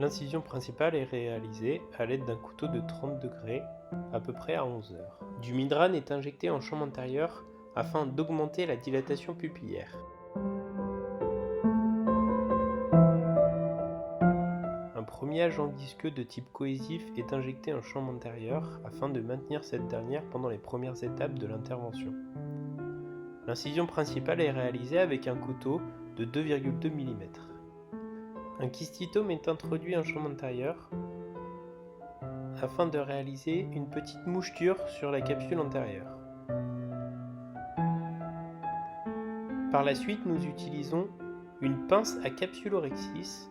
L'incision principale est réalisée à l'aide d'un couteau de 30 degrés, à peu près à 11 heures. Du Midran est injecté en chambre antérieure afin d'augmenter la dilatation pupillaire. Un premier agent visqueux de type cohésif est injecté en chambre antérieure afin de maintenir cette dernière pendant les premières étapes de l'intervention. L'incision principale est réalisée avec un couteau de 2,2 mm. Un kystitome est introduit en chambre antérieure afin de réaliser une petite moucheture sur la capsule antérieure. Par la suite, nous utilisons une pince à capsulorhexis.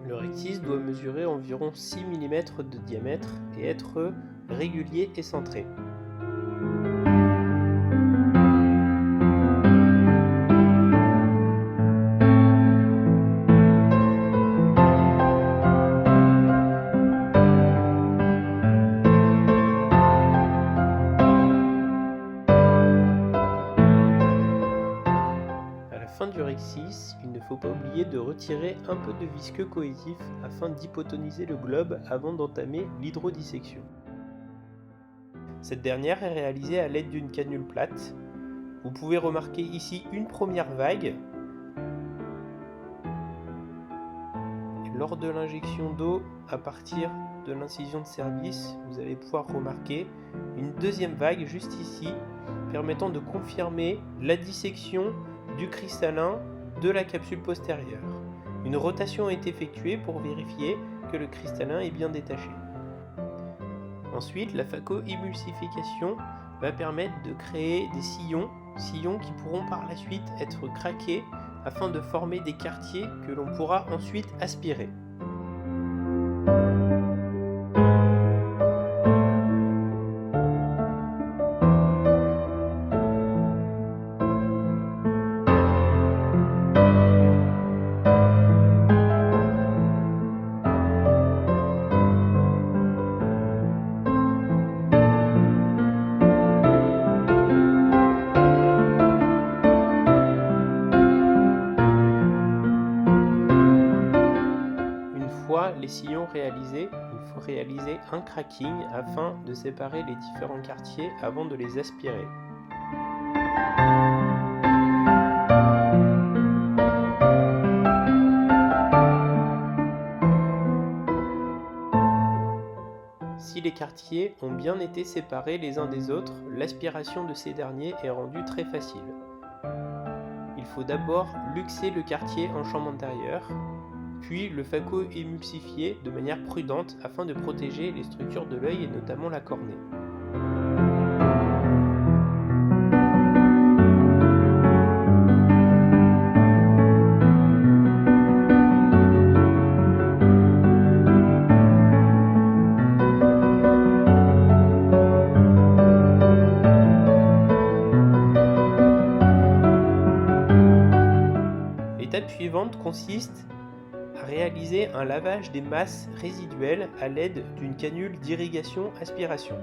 Le rhexis doit mesurer environ 6 mm de diamètre et être régulier et centré. À la fin du rhexis, il ne faut pas oublier de retirer un peu de visqueux cohésif afin d'hypotoniser le globe avant d'entamer l'hydrodissection. Cette dernière est réalisée à l'aide d'une canule plate. Vous pouvez remarquer ici une première vague. Et lors de l'injection d'eau à partir de l'incision de service, vous allez pouvoir remarquer une deuxième vague juste ici, permettant de confirmer la dissection du cristallin de la capsule postérieure. Une rotation est effectuée pour vérifier que le cristallin est bien détaché. Ensuite, la phacoémulsification va permettre de créer des sillons qui pourront par la suite être craqués afin de former des quartiers que l'on pourra ensuite aspirer. Les sillons réalisés, il faut réaliser un cracking afin de séparer les différents quartiers avant de les aspirer. Si les quartiers ont bien été séparés les uns des autres, l'aspiration de ces derniers est rendue très facile. Il faut d'abord luxer le quartier en chambre antérieure, puis le phacoémulsifier de manière prudente afin de protéger les structures de l'œil et notamment la cornée. L'étape suivante consiste à réaliser un lavage des masses résiduelles à l'aide d'une canule d'irrigation-aspiration.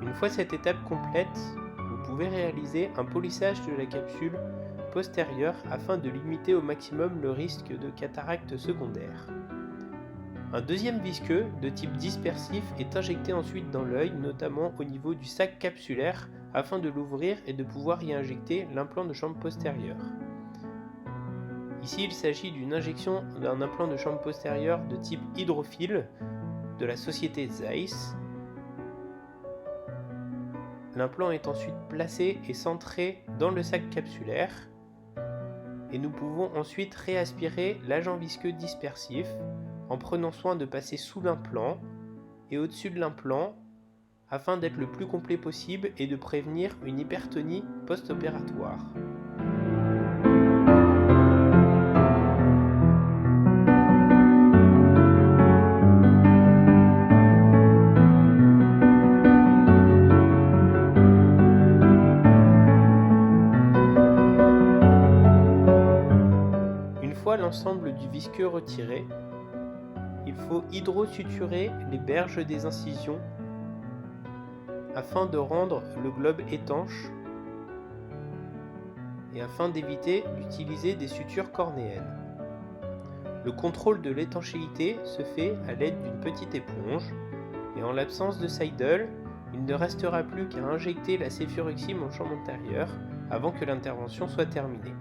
Une fois cette étape complète, vous pouvez réaliser un polissage de la capsule postérieure afin de limiter au maximum le risque de cataracte secondaire. Un deuxième visqueux de type dispersif est injecté ensuite dans l'œil, notamment au niveau du sac capsulaire, afin de l'ouvrir et de pouvoir y injecter l'implant de chambre postérieure. Ici, il s'agit d'une injection d'un implant de chambre postérieure de type hydrophile de la société Zeiss. L'implant est ensuite placé et centré dans le sac capsulaire et nous pouvons ensuite réaspirer l'agent visqueux dispersif en prenant soin de passer sous l'implant et au-dessus de l'implant afin d'être le plus complet possible et de prévenir une hypertonie post-opératoire. l'ensemble du visqueux retiré, il faut hydrosuturer les berges des incisions afin de rendre le globe étanche et afin d'éviter d'utiliser des sutures cornéennes. Le contrôle de l'étanchéité se fait à l'aide d'une petite éponge et en l'absence de Seidel, il ne restera plus qu'à injecter la céfuroxime en chambre antérieure avant que l'intervention soit terminée.